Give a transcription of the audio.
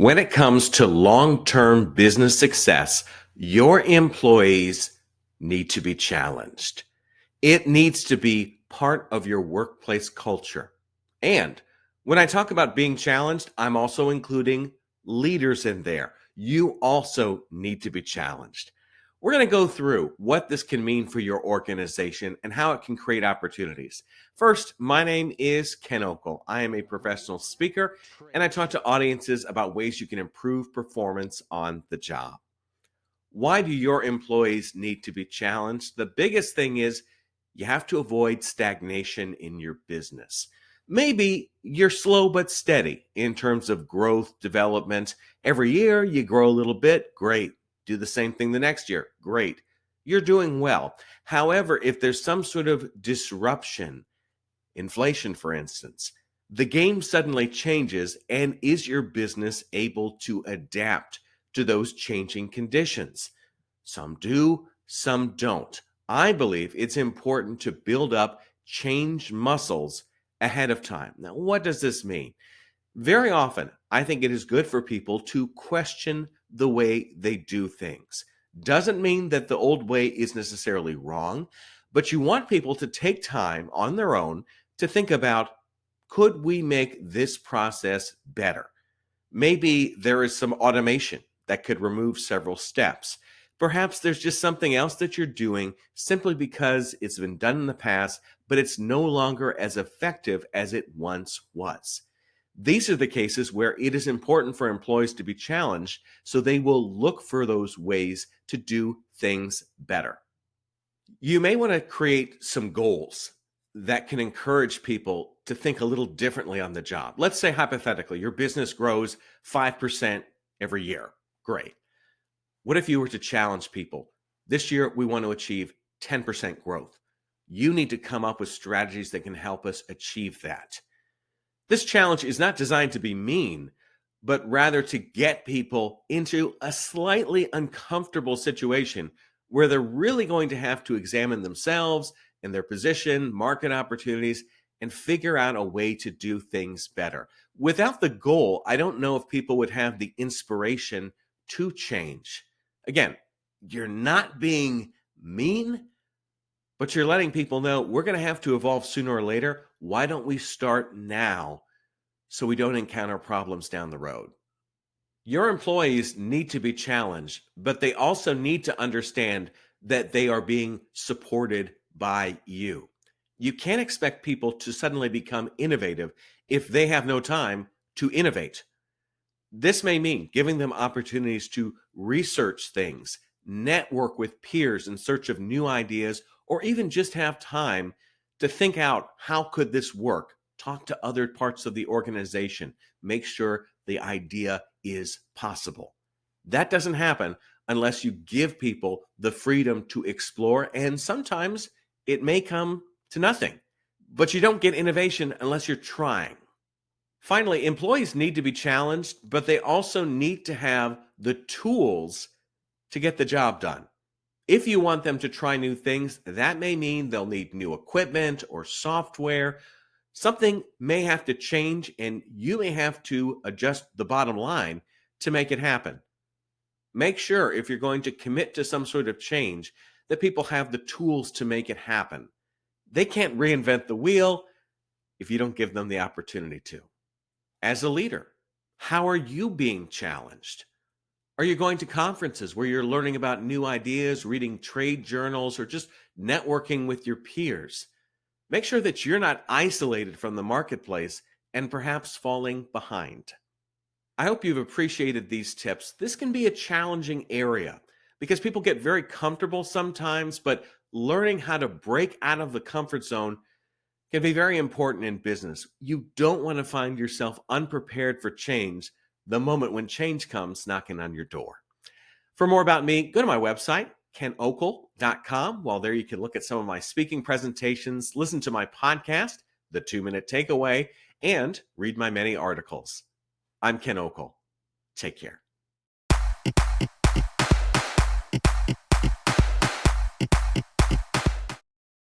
When it comes to long-term business success, your employees need to be challenged. It needs to be part of your workplace culture. And when I talk about being challenged, I'm also including leaders in there. You also need to be challenged. We're going to go through what this can mean for your organization and how it can create opportunities. First, my name is Ken Okel. I am a professional speaker, and I talk to audiences about ways you can improve performance on the job. Why do your employees need to be challenged? The biggest thing is you have to avoid stagnation in your business. Maybe you're slow but steady in terms of growth, development. Every year you grow a little bit, great. Do the same thing the next year, great. You're doing well. However, if there's some sort of disruption, inflation, for instance, the game suddenly changes, and is your business able to adapt to those changing conditions? Some do, some don't. I believe it's important to build up change muscles ahead of time. Now, what does this mean? Very often, I think it is good for people to question the way they do things. Doesn't mean that the old way is necessarily wrong, but you want people to take time on their own to think about, could we make this process better? Maybe there is some automation that could remove several steps. Perhaps there's just something else that you're doing simply because it's been done in the past, but it's no longer as effective as it once was. These are the cases where it is important for employees to be challenged, so they will look for those ways to do things better. You may want to create some goals that can encourage people to think a little differently on the job. Let's say hypothetically, your business grows 5% every year. Great. What if you were to challenge people? This year, we want to achieve 10% growth. You need to come up with strategies that can help us achieve that. This challenge is not designed to be mean, but rather to get people into a slightly uncomfortable situation where they're really going to have to examine themselves and their position, market opportunities, and figure out a way to do things better. Without the goal, I don't know if people would have the inspiration to change. Again, you're not being mean, but you're letting people know we're going to have to evolve sooner or later. Why don't we start now so we don't encounter problems down the road? Your employees need to be challenged, but they also need to understand that they are being supported by you. You can't expect people to suddenly become innovative if they have no time to innovate. This may mean giving them opportunities to research things, network with peers in search of new ideas, or even just have time to think out, how could this work? Talk to other parts of the organization. Make sure the idea is possible. That doesn't happen unless you give people the freedom to explore, and sometimes it may come to nothing. But you don't get innovation unless you're trying. Finally, employees need to be challenged, but they also need to have the tools to get the job done. If you want them to try new things, that may mean they'll need new equipment or software. Something may have to change, and you may have to adjust the bottom line to make it happen. Make sure, if you're going to commit to some sort of change, that people have the tools to make it happen. They can't reinvent the wheel if you don't give them the opportunity to. As a leader, how are you being challenged? Are you going to conferences where you're learning about new ideas, reading trade journals, or just networking with your peers? Make sure that you're not isolated from the marketplace and perhaps falling behind. I hope you've appreciated these tips. This can be a challenging area because people get very comfortable sometimes, but learning how to break out of the comfort zone can be very important in business. You don't want to find yourself unprepared for change the moment when change comes knocking on your door. For more about me, go to my website, kenokel.com. While there, you can look at some of my speaking presentations, listen to my podcast, The 2-Minute Takeaway, and read my many articles. I'm Ken Okel. Take care.